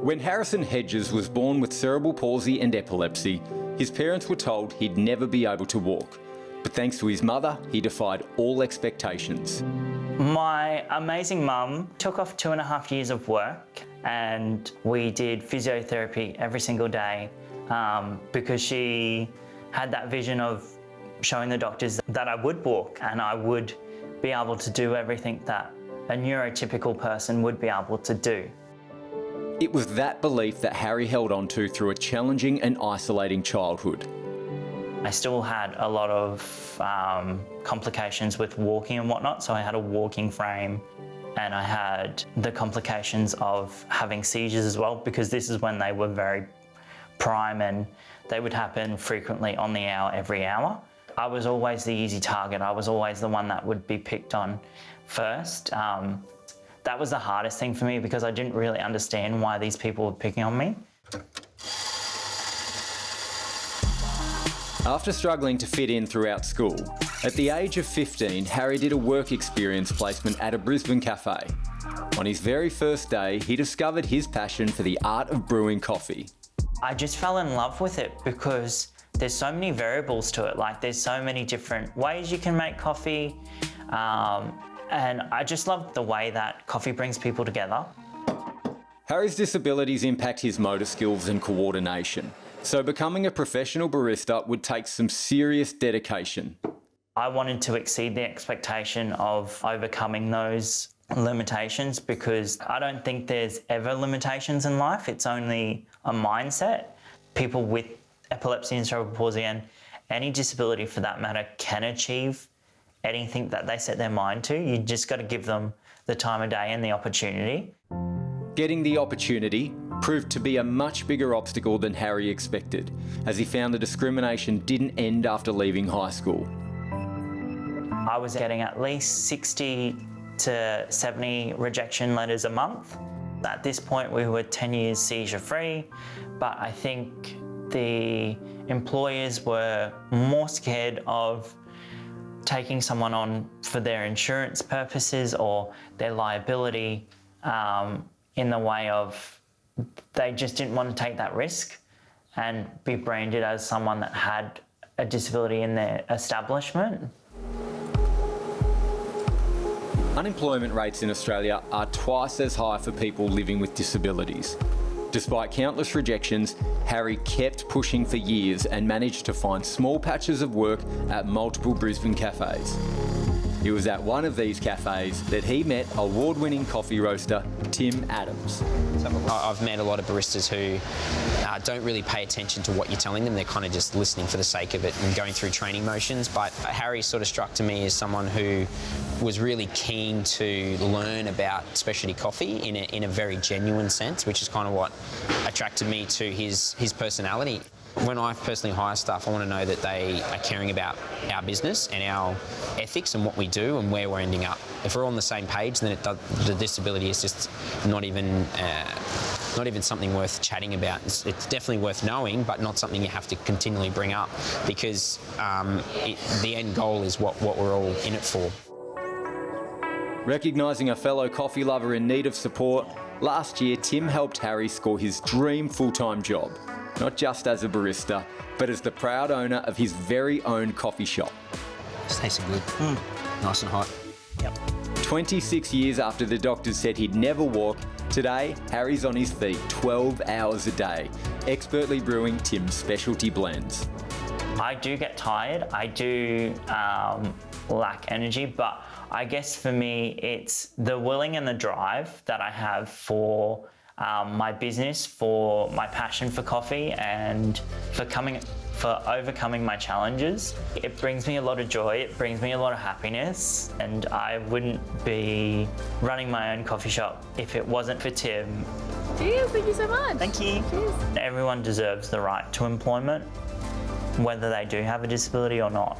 When Harrison Hedges was born with cerebral palsy and epilepsy, his parents were told he'd never be able to walk. But thanks to his mother, he defied all expectations. My amazing mum took off 2.5 years of work, and we did physiotherapy every single day because she had that vision of showing the doctors that I would walk and I would be able to do everything that a neurotypical person would be able to do. It was that belief that Harry held on to through a challenging and isolating childhood. I still had a lot of complications with walking and whatnot, so I had a walking frame and I had the complications of having seizures as well, because this is when they were very prime and they would happen frequently on the hour, every hour. I was always the easy target. I was always the one that would be picked on first. That was the hardest thing for me because I didn't really understand why these people were picking on me. After struggling to fit in throughout school, at the age of 15, Harry did a work experience placement at a Brisbane cafe. On his very first day, he discovered his passion for the art of brewing coffee. I just fell in love with it because there's so many variables to it. Like, there's so many different ways you can make coffee. And I just love the way that coffee brings people together. Harry's disabilities impact his motor skills and coordination, so becoming a professional barista would take some serious dedication. I wanted to exceed the expectation of overcoming those limitations because I don't think there's ever limitations in life. It's only a mindset. People with epilepsy and cerebral palsy and any disability for that matter can achieve anything that they set their mind to. You just got to give them the time of day and the opportunity. Getting the opportunity proved to be a much bigger obstacle than Harry expected, as he found the discrimination didn't end after leaving high school. I was getting at least 60 to 70 rejection letters a month. At this point, we were 10 years seizure-free, but I think the employers were more scared of taking someone on for their insurance purposes or their liability in the way of they just didn't want to take that risk and be branded as someone that had a disability in their establishment. Unemployment rates in Australia are twice as high for people living with disabilities. Despite countless rejections, Harry kept pushing for years and managed to find small patches of work at multiple Brisbane cafes. It was at one of these cafes that he met award-winning coffee roaster Tim Adams. I've met a lot of baristas who don't really pay attention to what you're telling them. They're kind of just listening for the sake of it and going through training motions. But Harry sort of struck to me as someone who was really keen to learn about specialty coffee in a very genuine sense, which is kind of what attracted me to his personality. When I personally hire staff, I want to know that they are caring about our business and our ethics and what we do and where we're ending up. If we're on the same page, then the disability is just not even something worth chatting about. It's definitely worth knowing, but not something you have to continually bring up because the end goal is what we're all in it for. Recognising a fellow coffee lover in need of support, last year Tim helped Harry score his dream full-time job. Not just as a barista, but as the proud owner of his very own coffee shop. It's tasting good. Nice and hot. Yep. 26 years after the doctors said he'd never walk, today Harry's on his feet 12 hours a day, expertly brewing Tim's specialty blends. I do get tired. I do lack energy, but I guess for me it's the willing and the drive that I have for my business, for my passion for coffee and for overcoming my challenges. It brings me a lot of joy, it brings me a lot of happiness, and I wouldn't be running my own coffee shop if it wasn't for Tim. Cheers, thank you so much. Thank you. Cheers. Everyone deserves the right to employment, whether they do have a disability or not.